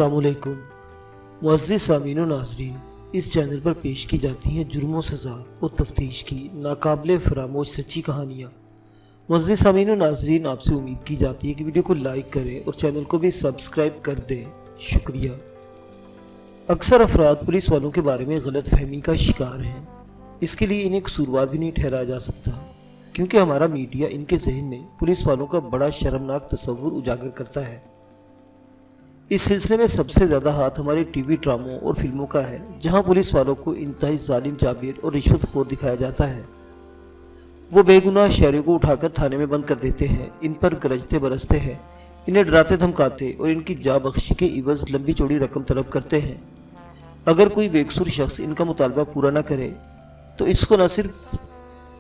अस्सलाम वालेकुम मुअज़्ज़िज़ सामीन व नाज़रीन, इस चैनल पर पेश की जाती हैं जुर्म व सज़ा और तफ्तीश की नाकाबिले फरामोश सच्ची कहानियाँ। मुअज़्ज़िज़ सामीन व नाज़रीन, आपसे उम्मीद की जाती है कि वीडियो को लाइक करें और चैनल को भी सब्सक्राइब कर दें। शुक्रिया। अक्सर अफराद पुलिस वालों के बारे में गलत फहमी का शिकार हैं। इसके लिए इन्हें कसूरवार भी नहीं ठहराया जा सकता, क्योंकि हमारा मीडिया इनके जहन में पुलिस वालों का बड़ा शर्मनाक तस्वुर उजागर करता है। इस सिलसिले में सबसे ज़्यादा हाथ हमारे टीवी ड्रामों और फिल्मों का है, जहां पुलिस वालों को इंतहाई जालिम, जाबिर और रिश्वतखोर दिखाया जाता है। वो बेगुनाह शहरियों को उठाकर थाने में बंद कर देते हैं, इन पर गरजते बरसते हैं, इन्हें डराते धमकाते और इनकी जा बख्शी के इवज़ लंबी चौड़ी रकम तलब करते हैं। अगर कोई बेकसूर शख्स इनका मुतालबा पूरा न करे तो इसको न सिर्फ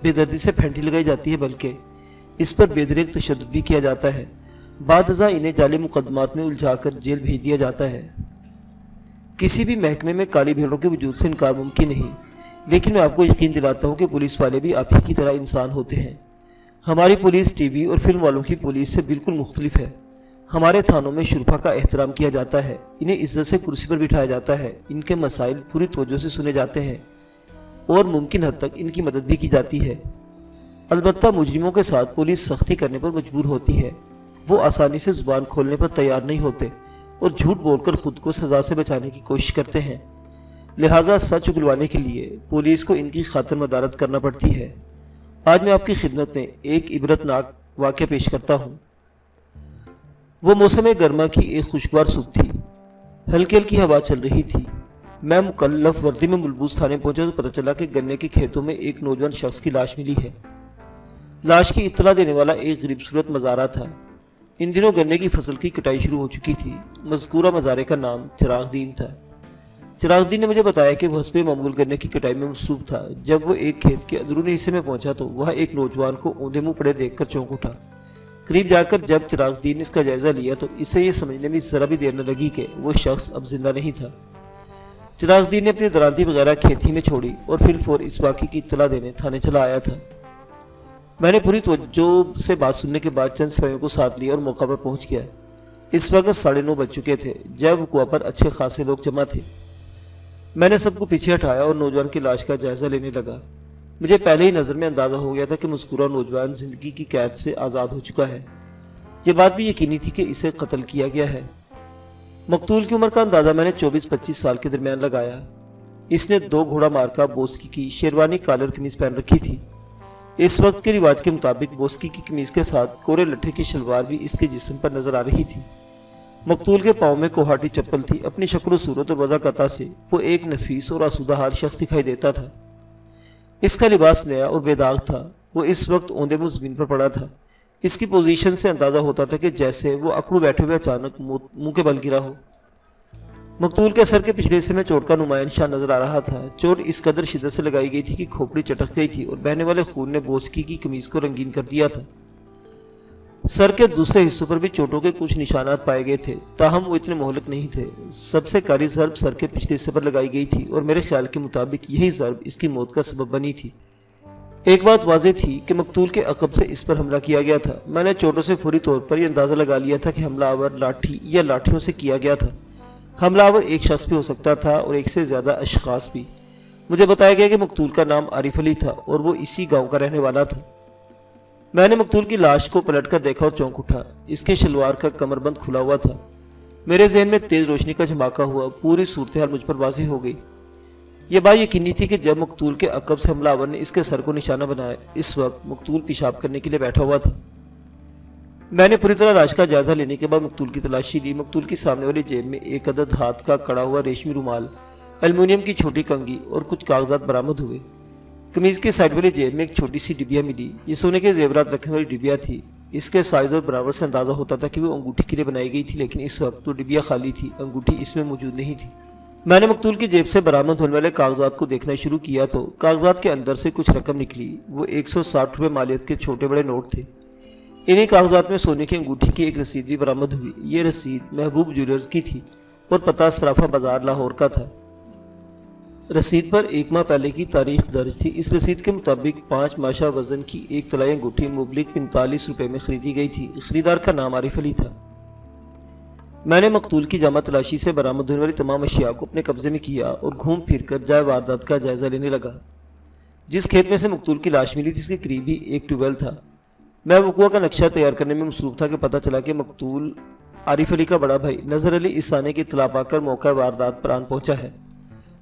बेदर्दी से फेंटी लगाई जाती है, बल्कि इस पर बेदरेक तशद्दुद भी किया जाता है। बादज़ा इन्हें जाली मुकदमात में उलझाकर जेल भेज दिया जाता है। किसी भी महकमे में काली भेड़ों के वजूद से इनकार मुमकिन नहीं, लेकिन मैं आपको यकीन दिलाता हूँ कि पुलिस वाले भी आप ही की तरह इंसान होते हैं। हमारी पुलिस टीवी और फिल्म वालों की पुलिस से बिल्कुल मुख्तलिफ है। हमारे थानों में शुरफा का एहतराम किया जाता है, इन्हें इज्जत से कुर्सी पर बिठाया जाता है, इनके मसाइल पूरी तवज्जो से सुने जाते हैं और मुमकिन हद तक इनकी मदद भी की जाती है। अलबत्ता मुजरिमों के साथ पुलिस सख्ती करने पर मजबूर होती है। वो आसानी से जुबान खोलने पर तैयार नहीं होते और झूठ बोलकर खुद को सज़ा से बचाने की कोशिश करते हैं। लिहाजा सच उगलवाने के लिए पुलिस को इनकी खातिर मदारत करना पड़ती है। आज मैं आपकी खिदमत में एक इबरतनाक वाक़या पेश करता हूँ। वो मौसम गर्मा की एक खुशगवार सुबह थी। हल्की हल्की हवा चल रही थी। मैं मुकल्लफ वर्दी में मुलबूस थाने पहुंचा तो पता चला कि गन्ने के खेतों में एक नौजवान शख्स की लाश मिली है। लाश की इत्तला देने वाला एक गरीब सूरत मज़ारा था। इन दिनों गन्ने की फसल की कटाई शुरू हो चुकी थी। मज़कूरा मज़ारे का नाम चिरागदीन था। चिरागदीन ने मुझे बताया कि वह हस्बे मामूल गन्ने की कटाई में मसरूफ था। जब वो एक खेत के अंदरूनी हिस्से में पहुंचा तो वह एक नौजवान को औंधे मुंह पड़े देखकर चौंक उठा। करीब जाकर जब चिरागदीन ने इसका जायजा लिया तो इससे ये समझने में ज़रा भी देर न लगी कि वो शख्स अब जिंदा नहीं था। चिरागदीन ने अपनी दरांती वगैरह खेती में छोड़ी और फिर इस वाक़े की इत्तला देने थाने चला आया था। मैंने पूरी तवज्जो से बात सुनने के बाद चंद सिपाहियों को साथ लिया और मौका पर पहुंच गया। इस वक्त 9:30 बज चुके थे जब कुआं पर अच्छे खासे लोग जमा थे। मैंने सबको पीछे हटाया और नौजवान की लाश का जायजा लेने लगा। मुझे पहले ही नज़र में अंदाज़ा हो गया था कि मज़कूरा नौजवान ज़िंदगी की कैद से आज़ाद हो चुका है। ये बात भी यकीनी थी कि इसे कत्ल किया गया है। मकतूल की उम्र का अंदाज़ा मैंने 24-25 साल के दरमियान लगाया। इसने 2 घोड़ा मार्का बोस्की की शेरवानी कॉलर कमीज पहन रखी थी। इस वक्त के रिवाज के मुताबिक बोस्की की कमीज के साथ कोरे लट्ठे की शलवार भी इसके जिस्म पर नजर आ रही थी। मकतूल के पाँव में कोहाटी चप्पल थी। अपनी शक्ल सूरत और वज़ाकता से वो एक नफीस और आसूदा हाल शख्स दिखाई देता था। इसका लिबास नया और बेदाग था। वो इस वक्त औंधे मुंह ज़मीन पर पड़ा था। इसकी पोजीशन से अंदाज़ा होता था कि जैसे वो अकड़ू बैठे हुए अचानक मुंह के बल गिरा हो। मकतूल के सर के पिछले हिस्से में चोट का नुमायां निशान नजर आ रहा था। चोट इस कदर शिद्दत से लगाई गई थी कि खोपड़ी चटक गई थी और बहने वाले खून ने बोस्की की कमीज को रंगीन कर दिया था। सर के दूसरे हिस्सों पर भी चोटों के कुछ निशानात पाए गए थे, ताहम वो इतने मोहलक नहीं थे। सबसे कारी ज़र्ब सर के पिछले हिस्से पर लगाई गई थी और मेरे ख्याल के मुताबिक यही ज़र्ब इसकी मौत का सबब बनी थी। एक बात वाज़ेह थी कि मकतूल के अक़ब से इस पर हमला किया गया था। मैंने चोटों से फौरी तौर पर यह अंदाज़ा लगा लिया था कि हमलावर लाठी या लाठियों से किया गया था। हमलावर एक शख्स भी हो सकता था और एक से ज़्यादा अशखास भी। मुझे बताया गया कि मकतूल का नाम आरिफ अली था और वो इसी गांव का रहने वाला था। मैंने मकतूल की लाश को पलटकर देखा और चौंक उठा। इसके शलवार का कमरबंद खुला हुआ था। मेरे जहन में तेज़ रोशनी का झमाका हुआ। पूरी सूरत हाल मुझ पर वाज़ेह हो गई। यह बात यकीनी थी कि जब मकतूल के अक़ब से हमलावर ने इसके सर को निशाना बनाया, इस वक्त मकतूल पेशाब करने के लिए बैठा हुआ था। मैंने पूरी तरह लाश का जायजा लेने के बाद मकतूल की तलाशी ली। मकतूल की सामने वाली जेब में एक अदद हाथ का कड़ा हुआ रेशमी रुमाल, एल्युमिनियम की छोटी कंघी और कुछ कागजात बरामद हुए। कमीज के साइड वाली जेब में एक छोटी सी डिबिया मिली। ये सोने के जेवरात रखने वाली डिबिया थी। इसके साइज और बराबर से अंदाजा होता था कि वो अंगूठी के लिए बनाई गई थी, लेकिन इस वक्त तो डिबिया खाली थी, अंगूठी इसमें मौजूद नहीं थी। मैंने मकतूल की जेब से बरामद होने वाले कागजात को देखना शुरू किया तो कागजात के अंदर से कुछ रकम निकली। वो 160 रुपये मालियत के छोटे बड़े नोट थे। इन्हीं कागजात में सोने की अंगूठी की एक रसीद भी बरामद हुई। ये रसीद महबूब ज्वेलर्स की थी और पता सराफा बाजार लाहौर का था। रसीद पर 1 माह पहले की तारीख दर्ज थी। इस रसीद के मुताबिक 5 माशा वजन की एक तलाई अंगूठी मुबलिक 45 रुपये में खरीदी गई थी। खरीदार का नाम आरिफ अली था। میں نے مقتول کی جامع تلاشی سے برآمد ہونے والی تمام اشیاء کو اپنے قبضے میں کیا اور گھوم پھر کر جائے واردات کا جائزہ لینے لگا۔ جس کھیت میں سے مقتول کی لاش ملی تھی اس کے قریب ہی ایک ٹیوب ویل تھا۔ میں وقوع کا نقشہ تیار کرنے میں مصروف تھا کہ پتہ چلا کہ مقتول عارف علی کا بڑا بھائی نظر علی اس آنے کی اطلاع پا کر موقع واردات پر آن پہنچا ہے۔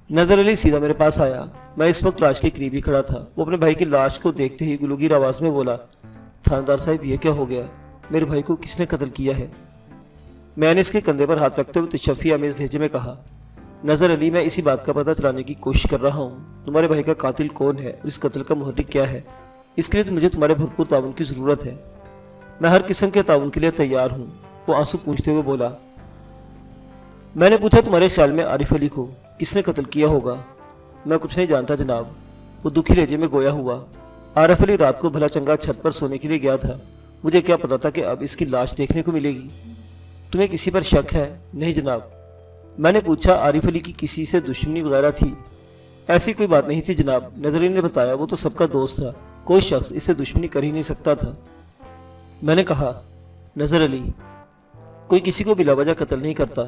نظر علی سیدھا میرے پاس آیا۔ میں اس وقت لاش کے قریب ہی کھڑا تھا۔ وہ اپنے بھائی کی لاش کو دیکھتے ہی گلوگیر آواز میں بولا، تھاندار صاحب یہ کیا ہو گیا؟ میرے بھائی کو کس نے قتل کیا ہے؟ میں نے اس کے کندھے پر ہاتھ رکھتے ہوئے تشفی آمیز لہجے میں کہا، نظر علی میں اسی بات کا پتہ چلانے کی کوشش کر رہا ہوں، تمہارے بھائی کا قاتل کون ہے اور اس قتل کا محرک کیا ہے۔ اس کے لیے مجھے تمہارے بھرپور تعاون کی ضرورت ہے۔ میں ہر قسم کے تعاون کے لیے تیار ہوں، وہ آنسو پوچھتے ہوئے بولا۔ میں نے پوچھا، تمہارے خیال میں عارف علی کو کس نے قتل کیا ہوگا؟ میں کچھ نہیں جانتا جناب، وہ دکھی لہجے میں گویا ہوا۔ عارف علی رات کو بھلا چنگا چھت پر سونے کے لیے گیا تھا، مجھے کیا پتا تھا کہ اب اس کی لاش دیکھنے کو ملے گی۔ تمہیں کسی پر شک ہے؟ نہیں جناب۔ میں نے پوچھا، عارف علی کی کسی سے دشمنی وغیرہ تھی؟ ایسی کوئی بات نہیں تھی جناب، نظر علی نے بتایا، وہ تو سب کا دوست تھا، کوئی شخص اس سے دشمنی کر ہی نہیں سکتا تھا۔ میں نے کہا، نظر علی، کوئی کسی کو بلا وجہ قتل نہیں کرتا،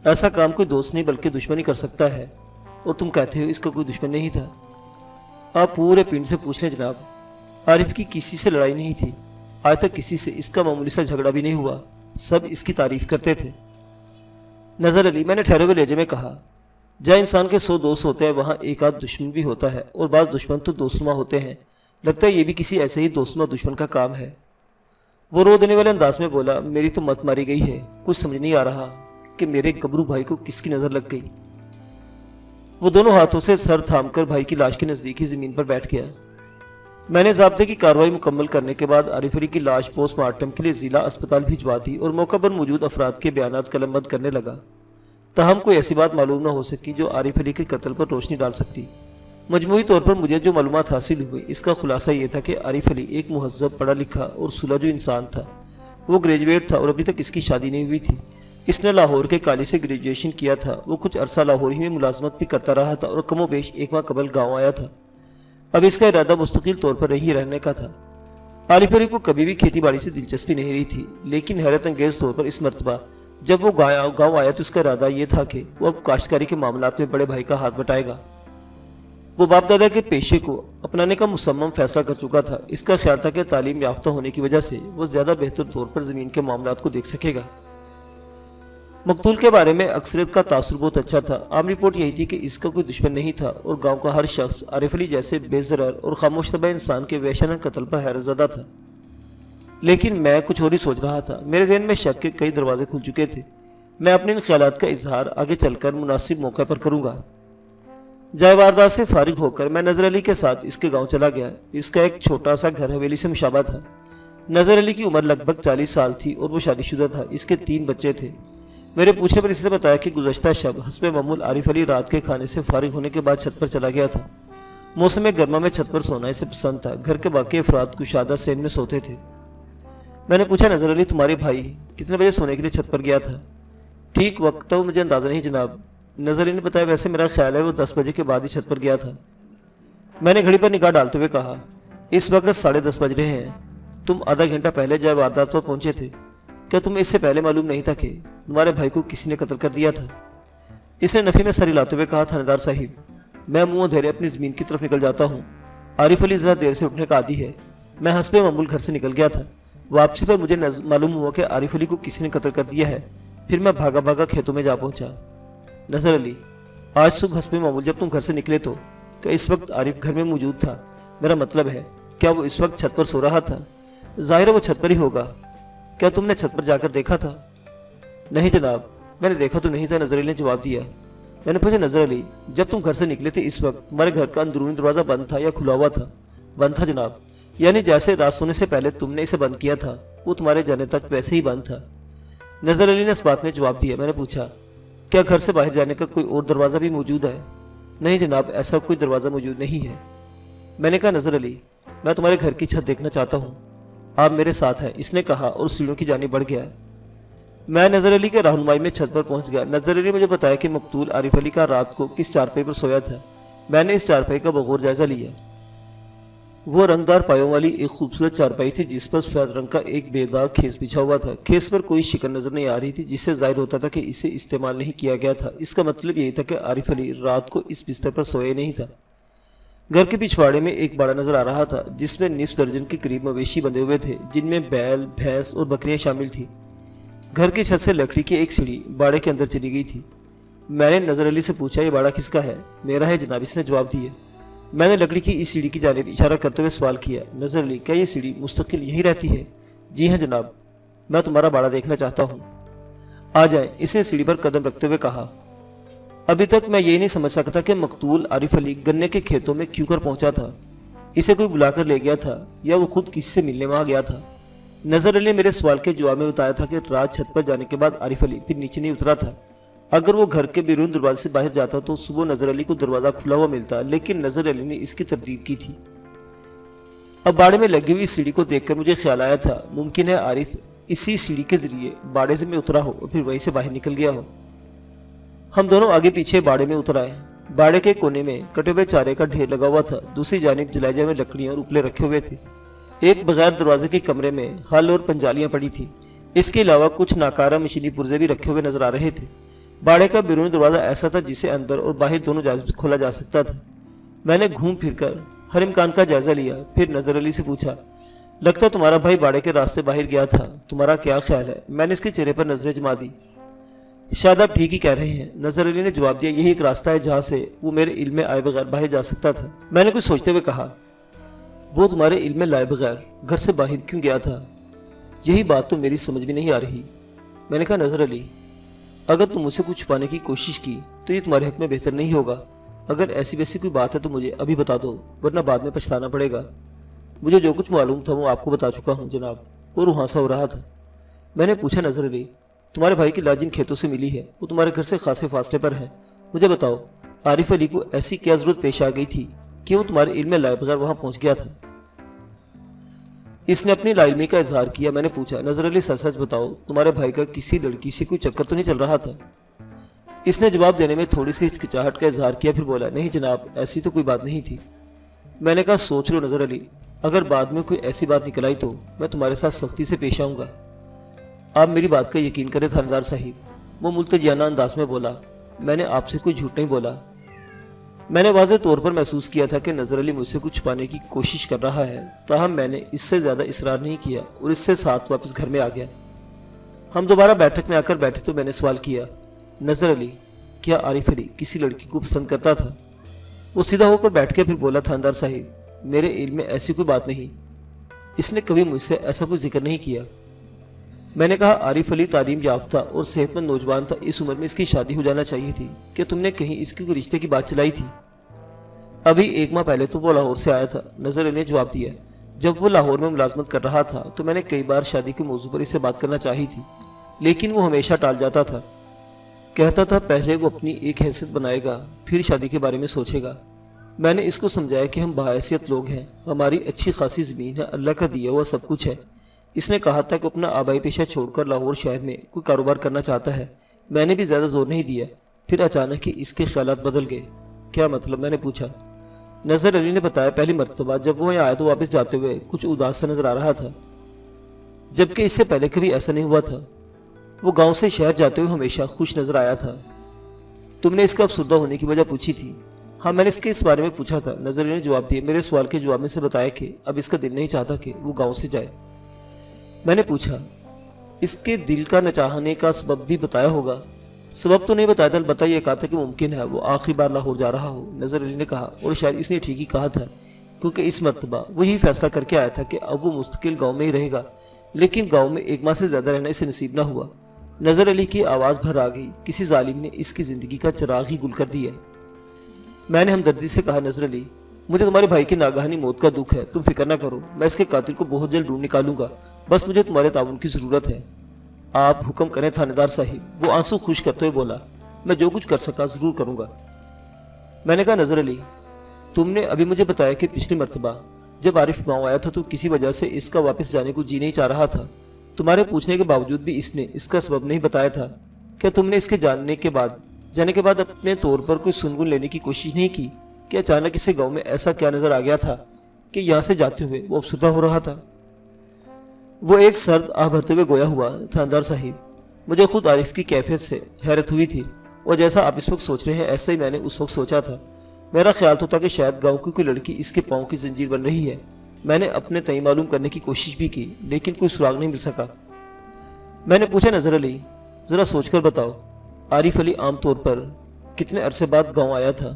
ایسا کام کوئی دوست نہیں بلکہ دشمن ہی کر سکتا ہے، اور تم کہتے ہو اس کا کوئی دشمن نہیں تھا۔ آپ پورے پنڈ سے پوچھ لیں جناب، عارف کی کسی سے لڑائی نہیں تھی، آج تک کسی سے اس کا معمولی سا جھگڑا بھی نہیں ہوا، سب اس کی تعریف کرتے تھے۔ نظر علی، میں نے ٹھہرے ہوئے لہجے میں کہا، جہاں انسان کے 100 دوست ہوتے ہیں وہاں ایک آدھ دشمن بھی ہوتا ہے، اور بعض دشمن تو دوستنما ہوتے ہیں، لگتا ہے یہ بھی کسی ایسے ہی دوستنما دشمن کا کام ہے۔ وہ رو دینے والے انداز میں بولا، میری تو مت ماری گئی ہے، کچھ سمجھ نہیں آ رہا کہ میرے گبرو بھائی کو کس کی نظر لگ گئی۔ وہ دونوں ہاتھوں سے سر تھام کر بھائی کی لاش کے نزدیک ہی زمین پر بیٹھ گیا۔ میں نے ضابطے کی کارروائی مکمل کرنے کے بعد عارف علی کی لاش پوسٹ مارٹم کے لیے ضلع اسپتال بھجوا دی اور موقع پر موجود افراد کے بیانات قلم بند کرنے لگا۔ تاہم کوئی ایسی بات معلوم نہ ہو سکی جو عارف علی کے قتل پر روشنی ڈال سکتی۔ مجموعی طور پر مجھے جو معلومات حاصل ہوئی اس کا خلاصہ یہ تھا کہ عارف علی ایک مہذب، پڑھا لکھا اور سلجھو انسان تھا۔ وہ گریجویٹ تھا اور ابھی تک اس کی شادی نہیں ہوئی تھی۔ اس نے لاہور کے کالج سے گریجویشن کیا تھا۔ وہ کچھ عرصہ لاہور ہی میں ملازمت بھی کرتا رہا تھا اور کم و بیش ایک ماہ قبل گاؤں آیا تھا۔ اب اس کا ارادہ مستقل طور پر یہی رہنے کا تھا۔ عارف علی کو کبھی بھی کھیتی باڑی سے دلچسپی نہیں رہی تھی، لیکن حیرت انگیز طور پر اس مرتبہ جب وہ گاؤں آیا تو اس کا ارادہ یہ تھا کہ وہ اب کاشتکاری کے معاملات میں بڑے بھائی کا ہاتھ بٹائے گا۔ وہ باپ دادا کے پیشے کو اپنانے کا مصمم فیصلہ کر چکا تھا۔ اس کا خیال تھا کہ تعلیم یافتہ ہونے کی وجہ سے وہ زیادہ بہتر طور پر زمین کے معاملات کو دیکھ سکے گا۔ مقتول کے بارے میں اکثریت کا تاثر بہت اچھا تھا۔ عام رپورٹ یہی تھی کہ اس کا کوئی دشمن نہیں تھا اور گاؤں کا ہر شخص عارف علی جیسے بے ضرر اور خاموش طبع انسان کے وحشیانہ قتل پر حیرت زدہ تھا۔ لیکن میں کچھ اور ہی سوچ رہا تھا۔ میرے ذہن میں شک کے کئی دروازے کھل چکے تھے۔ میں اپنے ان خیالات کا اظہار آگے چل کر مناسب موقع پر کروں گا۔ جائے واردات سے فارغ ہو کر میں نظر علی کے ساتھ اس کے گاؤں چلا گیا۔ اس کا ایک چھوٹا سا گھر حویلی سے مشابہ تھا۔ نظر علی کی عمر لگ بھگ 40 سال تھی اور وہ شادی شدہ تھا۔ اس کے 3 بچے تھے۔ میرے پوچھنے پر اس نے بتایا کہ گزشتہ شب حسب معمول عارف علی رات کے کھانے سے فارغ ہونے کے بعد چھت پر چلا گیا تھا۔ موسم گرما میں چھت پر سونا اسے پسند تھا۔ گھر کے باقی افراد کشادہ سین میں سوتے تھے۔ میں نے پوچھا، نظر علی تمہارے بھائی کتنے بجے سونے کے لیے چھت پر گیا تھا؟ ٹھیک وقت تو مجھے اندازہ نہیں جناب، نظر علی نے بتایا، ویسے میرا خیال ہے وہ 10 بجے کے بعد ہی چھت پر گیا تھا۔ میں نے گھڑی پر نگاہ ڈالتے ہوئے کہا، اس وقت 10:30 بج رہے ہیں، تم آدھا گھنٹہ پہلے جائے واردات پر پہنچے تھے، کیا تمہیں اس سے پہلے معلوم نہیں تھا کہ تمہارے بھائی کو کسی نے قتل کر دیا تھا؟ اس نے نفی میں سر ہلاتے ہوئے کہا، تھاندار صاحب میں منہ اندھیرے اپنی زمین کی طرف نکل جاتا ہوں۔ عارف علی ذرا دیر سے اٹھنے کا عادی ہے۔ میں حسب معمول گھر سے نکل گیا تھا۔ واپسی پر مجھے معلوم ہوا کہ عارف علی کو کسی نے قتل کر دیا ہے۔ پھر میں بھاگا بھاگا کھیتوں میں جا پہنچا۔ نظر علی، آج صبح حسب معمول جب تم گھر سے نکلے تو کیا اس وقت عارف گھر میں موجود تھا؟ میرا مطلب ہے کیا وہ اس وقت چھت پر سو رہا تھا؟ ظاہر ہے وہ چھت پر ہی ہوگا۔ کیا تم نے چھت پر جا کر دیکھا تھا؟ نہیں جناب، میں نے دیکھا تو نہیں تھا، نظر علی نے جواب دیا۔ میں نے پوچھا، نظر علی جب تم گھر سے نکلے تھے اس وقت تمہارے گھر کا اندرونی دروازہ بند تھا یا کھلا ہوا تھا؟ بند تھا جناب، یعنی جیسے رات سونے سے پہلے تم نے اسے بند کیا تھا وہ تمہارے جانے تک ویسے ہی بند تھا۔ نظر علی نے اس بات میں جواب دیا۔ میں نے پوچھا، کیا گھر سے باہر جانے کا کوئی اور دروازہ بھی موجود ہے؟ نہیں جناب، ایسا کوئی دروازہ موجود نہیں ہے۔ میں نے کہا، نظر علی میں تمہارے گھر کی چھت دیکھنا چاہتا ہوں، آپ میرے ساتھ ہیں، اس نے کہا اور سیڑھیوں کی جانب بڑھ گیا۔ میں نظر علی کے رہنمائی میں چھت پر پہنچ گیا۔ نظر علی نے مجھے بتایا کہ مقتول عارف علی کا رات کو کس چارپائی پر سویا تھا۔ میں نے اس چارپائی کا بغور جائزہ لیا۔ वो रंगदार पायों वाली एक खूबसूरत चारपाई थी जिस पर सफेद रंग का एक बेदाग खेस बिछा हुआ था। खेस पर कोई शिकन नजर नहीं आ रही थी जिससे जाहिर होता था कि इसे इस्तेमाल नहीं किया गया था। इसका मतलब यही था कि आरिफ अली रात को इस बिस्तर पर सोए नहीं था। घर के पिछवाड़े में एक बाड़ा नजर आ रहा था जिसमें निफ्स दर्जन के करीब मवेशी बंधे हुए थे जिनमें बैल, भैंस और बकरियां शामिल थी। घर की छत से लकड़ी की एक सीढ़ी बाड़े के अंदर चली गई थी। मैंने नजर अली से पूछा, ये बाड़ा किसका है? मेरा है जनाब, इसने जवाब दिया। मैंने लकड़ी की इस सीढ़ी की जानिब इशारा करते हुए सवाल किया, नजर अली, क्या ये सीढ़ी मुस्तकिल यहीं रहती है? जी हाँ जनाब, मैं तुम्हारा बाड़ा देखना चाहता हूँ। आ जाए, इसने सीढ़ी पर कदम रखते हुए कहा। अभी तक मैं ये नहीं समझ सकता कि मकतूल आरिफ अली गन्ने के खेतों में क्यों कर पहुंचा था। इसे कोई बुलाकर ले गया था या वो खुद किसी से मिलने वहां गया था। नजर अली ने मेरे सवाल के जवाब में बताया था कि रात छत पर जाने के बाद आरिफ अली फिर नीचे नहीं उतरा था। अगर वो घर के बैरून दरवाजे से बाहर जाता तो सुबह नजर अली को दरवाजा खुला हुआ मिलता, लेकिन नजर अली ने इसकी तरदीद की थी। अब बाड़े में लगी हुई सीढ़ी को देखकर मुझे ख्याल आया था मुमकिन है आरिफ इसी सीढ़ी के जरिए बाड़े से में उतरा हो और फिर वहीं से बाहर निकल गया हो। हम दोनों आगे पीछे बाड़े में उतर आए। बाड़े के कोने में कटे हुए चारे का ढेर लगा हुआ था। दूसरी जानिब जलाइजा में लकड़ियां और उपले रखे हुए थे। एक बगैर दरवाजे के कमरे में हल और पंजालियां पड़ी थी। इसके अलावा कुछ नाकारा मशीनी पुर्जे भी रखे हुए नजर आ रहे थे। बाड़े का बैरूनी दरवाजा ऐसा था जिसे अंदर और बाहर दोनों खोला जा सकता था। मैंने घूम फिरकर हर इम्कान का जायजा लिया, फिर नजर अली से पूछा, लगता तुम्हारा भाई बाड़े के रास्ते बाहर गया था, तुम्हारा क्या ख्याल है? मैंने इसके चेहरे पर नजरें जमा दी। शायद आप ठीक ही कह रहे हैं, नजर अली ने जवाब दिया। यही एक रास्ता है जहां से वो मेरे इल्म में आए बगैर बाहर जा सकता था। मैंने कुछ सोचते हुए कहा, वो तुम्हारे इल्म में लाए बगैर घर से बाहर क्यों गया था? यही बात तो मेरी समझ में नहीं आ रही। मैंने कहा, नजर अली, अगर तुम मुझसे कुछ छुपाने की कोशिश की तो ये तुम्हारे हक में बेहतर नहीं होगा। अगर ऐसी वैसी कोई बात है तो मुझे अभी बता दो, वरना बाद में पछताना पड़ेगा। मुझे जो कुछ मालूम था वो आपको बता चुका हूँ जनाब। और रुहासा हो रहा था। मैंने पूछा, नजर अली, तुम्हारे भाई की लाश जिन खेतों से मिली है वो तुम्हारे घर से खासे फासले पर है। मुझे बताओ, आरिफ अली को ऐसी क्या जरूरत पेश आ गई थी कि वो तुम्हारे इल्म में लाए बगैर वहां पहुंच गया था? इसने अपनी लाइलमी का इजहार किया। मैंने पूछा, नजर अली, सच सच बताओ, तुम्हारे भाई का किसी लड़की से कोई चक्कर तो नहीं चल रहा था? इसने जवाब देने में थोड़ी सी हिचकिचाहट का इजहार किया, फिर बोला, नहीं जनाब, ऐसी तो कोई बात नहीं थी। मैंने कहा, सोच लो नजर अली, अगर बाद में कोई ऐसी बात निकल आई तो मैं तुम्हारे साथ सख्ती से पेश आऊंगा। आप मेरी बात का यकीन करें थानेदार साहिब, वो मुल्तजियाना अंदाज में बोला। मैंने आपसे कोई झूठ नहीं बोला। मैंने वाज़ेह तौर पर महसूस किया था कि नजर अली मुझसे कुछ छुपाने की कोशिश कर रहा है, ताहम मैंने इससे ज्यादा इसरार नहीं किया और इससे साथ वापस घर में आ गया। हम दोबारा बैठक में आकर बैठे तो मैंने सवाल किया, नजर अली, क्या आरिफ अली किसी लड़की को पसंद करता था? वो सीधा होकर बैठ के फिर बोला, थानेदार साहिब, मेरे इल्म में ऐसी कोई बात नहीं। इसने कभी मुझसे ऐसा कोई जिक्र नहीं किया। मैंने कहा, आरिफ अली तालीम याफ्ता और सेहतमंद नौजवान था, इस उम्र में इसकी शादी हो जाना चाहिए थी। क्या तुमने कहीं इसकी कोई रिश्ते की बात चलाई थी? अभी 1 माह पहले तो वो लाहौर से आया था, नजर अली ने जवाब दिया। जब वो लाहौर में मुलाजमत कर रहा था तो मैंने कई बार शादी के मौजू पर इससे बात करना चाही थी, लेकिन वो हमेशा टाल जाता था। कहता था पहले वो अपनी एक हैसियत बनाएगा, फिर शादी के बारे में सोचेगा। मैंने इसको समझाया कि हम बाहैसियत लोग हैं, हमारी अच्छी खासी ज़मीन है, अल्लाह का दिया हुआ सब कुछ है। इसने कहा था कि अपना आबाई पेशा छोड़कर लाहौर शहर में कोई कारोबार करना चाहता है। मैंने भी ज़्यादा जोर नहीं दिया। फिर अचानक ही इसके ख्यालात बदल गए। क्या मतलब? मैंने पूछा। नजर अली ने बताया, पहली मरतबा जब वो यहाँ आया तो वापस जाते हुए कुछ उदास सा नजर आ रहा था, जबकि इससे पहले कभी ऐसा नहीं हुआ था। वो गांव से शहर जाते हुए हमेशा खुश नजर आया था। तुमने इसका अफसुर्दा होने की वजह पूछी थी? हाँ, मैंने इसके इस बारे में पूछा था, नजर अली ने जवाब दिया। मेरे सवाल के जवाब में से बताया कि अब इसका दिल नहीं चाहता कि वो गाँव से जाए। मैंने पूछा, इसके दिल का न चाहने का सबब भी बताया होगा? सबब तो नहीं बताया था, अलबत्ता ये कहा था कि मुमकिन है वो आखिरी बार लाहौर जा रहा हो। नजर अली ने कहा, और शायद इसने ठीक ही कहा था, क्योंकि इस मरतबा वही फैसला करके आया था कि अब वो मुस्तकिल गाँव में ही रहेगा, लेकिन गाँव में 1 माह से ज्यादा रहना इसे नसीब न हुआ। नजर अली की आवाज़ भर आ गई, किसी जालिम ने इसकी ज़िंदगी का चिराग ही गुल कर दिया। मैंने हमदर्दी से कहा, नजर अली, मुझे तुम्हारे भाई की नागहानी मौत का दुख है, तुम फिक्र न करो, मैं इसके कातिल को बहुत जल्द ढूंढ निकालूंगा, बस मुझे तुम्हारे ताउन की ज़रूरत है। आप हुक्म करें थानेदार साहिब, वो आंसू खुश करते हुए बोला। मैं जो कुछ कर सका ज़रूर करूँगा। मैंने कहा, नजर अली, तुमने अभी मुझे बताया कि पिछली मरतबा जब आरिफ गाँव आया था तो किसी वजह से इसका वापस जाने को जी नहीं चाह रहा था। तुम्हारे पूछने के बावजूद भी इसने इसका सबब नहीं बताया था। क्या तुमने इसके जाने के बाद अपने तौर पर कोई सुनगुन लेने की कोशिश नहीं की कि अचानक इसे गांव में ऐसा क्या नजर आ गया था کہ यहाँ से जाते हुए वो अफसरदा हो रहा था। वो एक सर्द आह भरते हुए गोया हुआ, थानेदार साहिब, मुझे खुद आरिफ की कैफियत से हैरत हुई थी और जैसा आप इस वक्त सोच रहे हैं ऐसा ही मैंने उस वक्त सोचा था। मेरा ख्याल तो था कि शायद गांव की कोई लड़की इसके पाँव की जंजीर बन रही है। मैंने अपने तय मालूम करने की कोशिश भी की लेकिन कोई सुराग नहीं मिल सका। मैंने पूछा, नजर अली, ज़रा सोचकर बताओ, आरिफ अली आम तौर पर कितने अरसे बाद गांव आया था?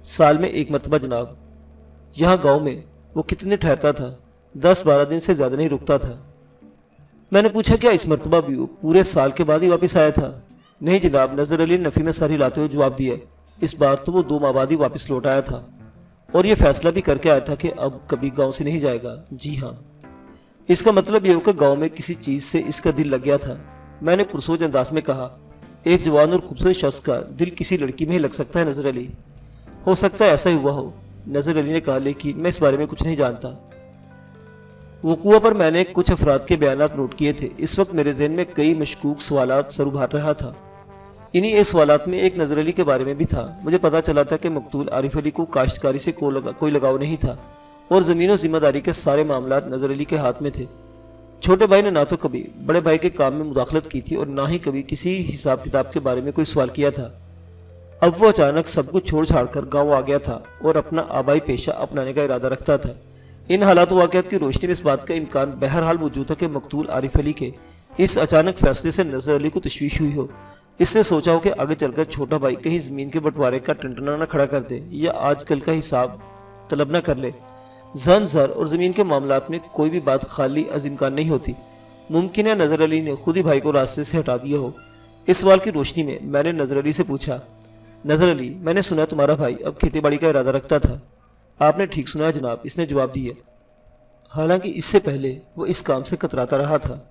साल में एक मरतबा जनाब। यहाँ गांव में वो कितने ठहरता था? 10-12 दिन से ज़्यादा नहीं रुकता था। मैंने पूछा, क्या इस मरतबा भी वो पूरे साल के बाद ही वापस आया था? नहीं जनाब, नजर अली ने नफ़ी में सर हिलाते हुए जवाब दिया। इस बार तो वो 2 माह बाद ही वापस लौट आया था और ये फैसला भी करके आया था कि अब कभी गांव से नहीं जाएगा। जी हाँ। इसका मतलब ये हो कि गांव में किसी चीज़ से इसका दिल लग गया था। मैंने पुरसोच अंदाज में कहा, एक जवान और खूबसूरत शख्स का दिल किसी लड़की में ही लग सकता है नजर अली। हो सकता है ऐसा ही हुआ हो, नजर अली ने कहा, लेकिन मैं इस बारे में कुछ नहीं जानता। वक़ूआ पर मैंने कुछ अफराद के बयानात नोट किए थे। इस वक्त मेरे जहन में कई मशकूक सवालात सर उभार रहा था। इन्हीं एक सवालात में एक नजर अली के बारे में भी था। मुझे पता चला था कि मकतूल आरिफ अली को काश्तकारी से कोई लगाव नहीं था और ज़मीन और जिम्मेदारी के सारे मामलात नजर अली के हाथ में थे। छोटे भाई ने ना तो कभी बड़े भाई के काम में मुदाखलत की थी और ना ही कभी किसी हिसाब किताब के बारे में कोई सवाल किया था। अब वो अचानक सब कुछ छोड़ छाड़ कर गाँव आ गया था और अपना आबाई पेशा अपनाने का इरादा रखता था। इन हालात वाक़यात की रोशनी में इस बात का इम्कान बहरहाल मौजूद था कि मकतूल आरिफ अली के इस अचानक फैसले से नजर अली को तशवीश हुई हो। इससे सोचा हो कि आगे चलकर छोटा भाई कहीं ज़मीन के बंटवारे का टंटना न खड़ा कर दे या आजकल का हिसाब तलब न कर ले। जन जर और ज़मीन के मामलात में कोई भी बात खाली अज़ इम्कान नहीं होती। मुमकिन है नजर अली ने खुद ही भाई को रास्ते से हटा दिया हो। इस सवाल की रोशनी में मैंने नजर अली से पूछा, नजर अली, मैंने सुना तुम्हारा भाई अब खेती बाड़ी का इरादा रखता था। आपने ठीक सुना है जनाब, इसने जवाब दिया। हालांकि इससे पहले वो इस काम से कतराता रहा था।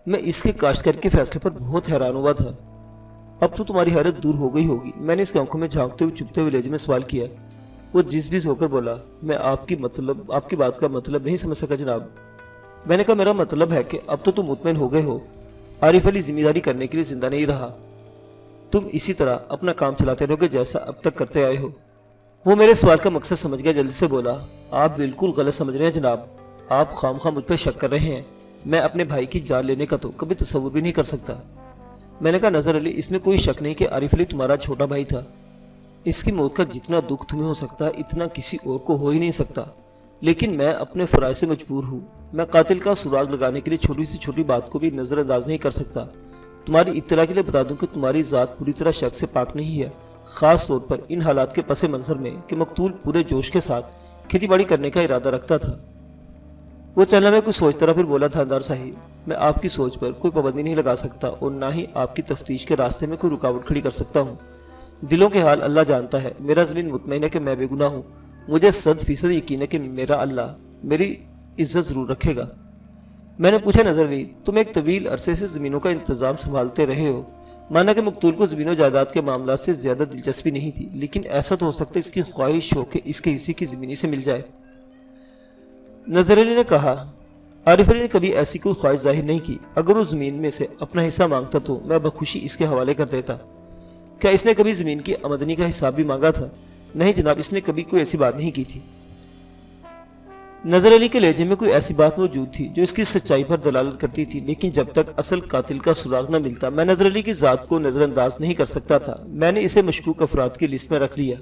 मैं इसके काश्तकारी के फैसले पर बहुत हैरान हुआ था। अब तो तुम्हारी हैरत दूर हो गई होगी। मैंने इसकी आंखों में झांकते हुए चुपते हुए लहजे में सवाल किया। वो जिस होकर बोला, मैं आपकी बात का मतलब नहीं समझ सका जनाब। मैंने कहा, मेरा मतलब है कि अब तो तुम मुतमईन हो गए हो। आरिफ अली जिम्मेदारी करने के लिए जिंदा नहीं रहा। तुम इसी तरह अपना काम चलाते रहोगे जैसा अब तक करते आए हो। वो मेरे सवाल का मकसद समझ गया, जल्दी से बोला, आप बिल्कुल गलत समझ रहे हैं जनाब। आप खामखा मुझ पर शक कर रहे हैं। मैं अपने भाई की जान लेने का तो कभी तसव्वुर भी नहीं कर सकता। मैंने कहा, नजर अली, इसमें कोई शक नहीं कि आरिफ अली तुम्हारा छोटा भाई था। इसकी मौत का जितना दुख तुम्हें हो सकता है इतना किसी और को हो ही नहीं सकता। लेकिन मैं अपने फराइज से मजबूर हूँ। मैं कातिल का सुराग लगाने के लिए छोटी से छोटी बात को भी नज़रअंदाज नहीं कर सकता। तुम्हारी इत्तला के लिए बता दूं कि तुम्हारी ज़ात पूरी तरह शक से पाक नहीं है, ख़ास तौर पर इन हालात के पस मंज़र में कि मकतूल पूरे जोश के साथ खेती बाड़ी करने का इरादा रखता था। वो चलना में कुछ सोचता रहा, फिर बोला, थानेदार साहिब, मैं आपकी सोच पर कोई पाबंदी नहीं लगा सकता और ना ही आपकी तफ्तीश के रास्ते में कोई रुकावट खड़ी कर सकता हूँ। दिलों के हाल अल्लाह जानता है। मेरा ज़मीन मुतमईन है कि मैं बेगुनाह हूँ। मुझे 100% यकीन है कि मेरा अल्लाह मेरी इज्जत ज़रूर रखेगा। मैंने पूछा, नजर अली, तुम एक तवील अरसे से ज़मीनों का इंतज़ाम संभालते रहे हो। माना कि मकतूल को ज़मीन जायदाद के मामला से ज़्यादा दिलचस्पी नहीं थी, लेकिन ऐसा तो हो सकता है इसकी ख्वाहिश हो कि इसके हिस्से की ज़मीनी से मिल जाए। नजर अली ने कहा, आरिफ अली ने कभी ऐसी कोई ख्वाहिश जाहिर नहीं की। अगर वो ज़मीन में से अपना हिस्सा मांगता तो मैं बखुशी इसके हवाले कर देता। क्या इसने कभी ज़मीन की आमदनी का हिसाब भी मांगा था? नहीं जनाब, इसने कभी कोई ऐसी बात नहीं की थी। नजर अली के लहजे में कोई ऐसी बात मौजूद थी जो इसकी सच्चाई पर दलालत करती थी, लेकिन जब तक असल कातिल का सुराग न मिलता मैं नजर अली की ज़ात को नज़रअंदाज नहीं कर सकता था। मैंने इसे मशकूक अफराद की लिस्ट में रख लिया।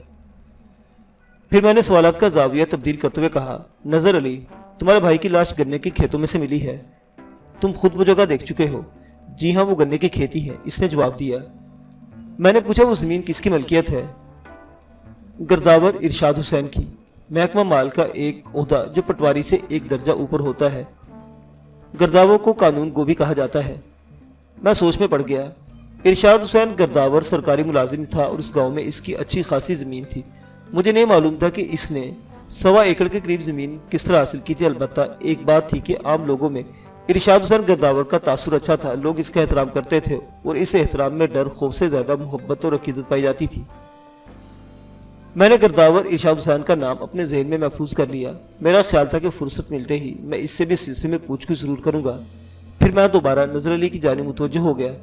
फिर मैंने सवालात का जाविया तब्दील करते हुए कहा, नजर अली, तुम्हारे भाई की लाश गन्ने के खेतों में से मिली है। तुम खुद वो जगह देख चुके हो। जी हाँ, वो गन्ने की खेती है, इसने जवाब दिया। मैंने पूछा, वो ज़मीन किसकी मलकियत है? गर्दावर इरशाद हुसैन की। महकमा माल का एक ओहदा जो पटवारी से एक दर्जा ऊपर होता है। गर्दावों को कानून गो भी कहा जाता है। मैं सोच में पड़ गया। इरशाद हुसैन गर्दावर सरकारी मुलाजिम था और इस गांव में इसकी अच्छी खासी ज़मीन थी। मुझे नहीं मालूम था कि इसने 1.25 एकड़ के करीब ज़मीन किस तरह हासिल की थी। अलबत्ता एक बात थी कि आम लोगों में इरशाद हुसैन गर्दावर का तासुर अच्छा था। लोग इसका एहतराम करते थे और इस एहतराम में डर खौफ से ज़्यादा मोहब्बत और अकीदत पाई जाती थी। मैंने गर्दावर इरशाद हुसैन का नाम अपने जहन में महफूज कर लिया। मेरा ख्याल था कि फुर्सत मिलते ही मैं इससे भी सिलसिले में पूछ जरूर करूंगा। फिर मैं दोबारा नजर अली की जानिब मुतवज्जो हो गया।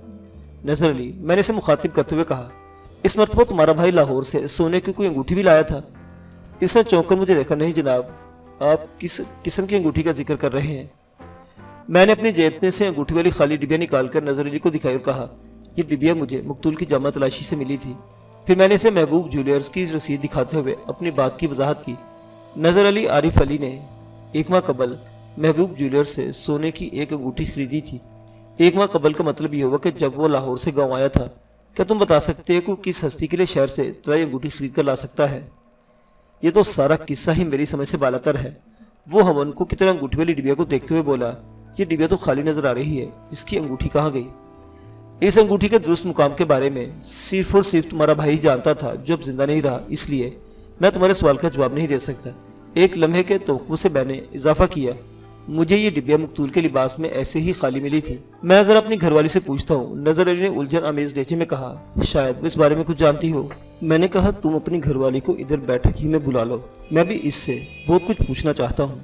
नजर अली, मैंने इसे मुखातिब करते हुए कहा, इस मरतबा तुम्हारा भाई लाहौर से सोने की कोई अंगूठी भी लाया था? इसने चौंक कर मुझे देखा। नहीं जनाब, आप किस किस्म की अंगूठी का जिक्र कर रहे हैं? मैंने अपनी जेब में से अंगूठी वाली खाली डिबिया निकालकर नजर अली को दिखाई और कहा, ये डिबिया मुझे मकतूल की जामा तलाशी से मिली थी। फिर मैंने इसे महबूब ज्वेलर्स की रसीद दिखाते हुए अपनी बात की वजाहत की। नजर अली आरिफ अली ने 1 माह कबल महबूब ज्वेलर्स से सोने की एक अंगूठी खरीदी थी। 1 माह कबल का मतलब ये हुआ कि जब वो लाहौर से गाँव आया था। क्या तुम बता सकते हो कि किस हस्ती के लिए शहर से तलाई अंगूठी खरीद कर ला सकता है? ये तो सारा किस्सा ही मेरी समझ से बालातर है। वो हमन को की तरह अंगूठी वाली डिबिया को देखते हुए बोला, ये डिबिया तो खाली नजर आ रही है, इसकी अंगूठी कहाँ गई? इस अंगूठी के दुरुस्त मुकाम के बारे में सिर्फ और सिर्फ तुम्हारा भाई जानता था जो अब जिंदा नहीं रहा, इसलिए मैं तुम्हारे सवाल का जवाब नहीं दे सकता। एक लम्हे के तवक्कुफ से मैंने इजाफा किया, मुझे ये डिबिया मकतूल के लिबास में ऐसे ही खाली मिली थी। मैं जरा अपनी घरवाली से पूछता हूँ। नजर अली ने उलझन आमेज लहजे में कहा, शायद वो इस बारे में कुछ जानती हो। मैंने कहा, तुम अपनी घरवाली को इधर बैठक ही में बुला लो, मैं भी इससे बहुत कुछ पूछना चाहता हूँ।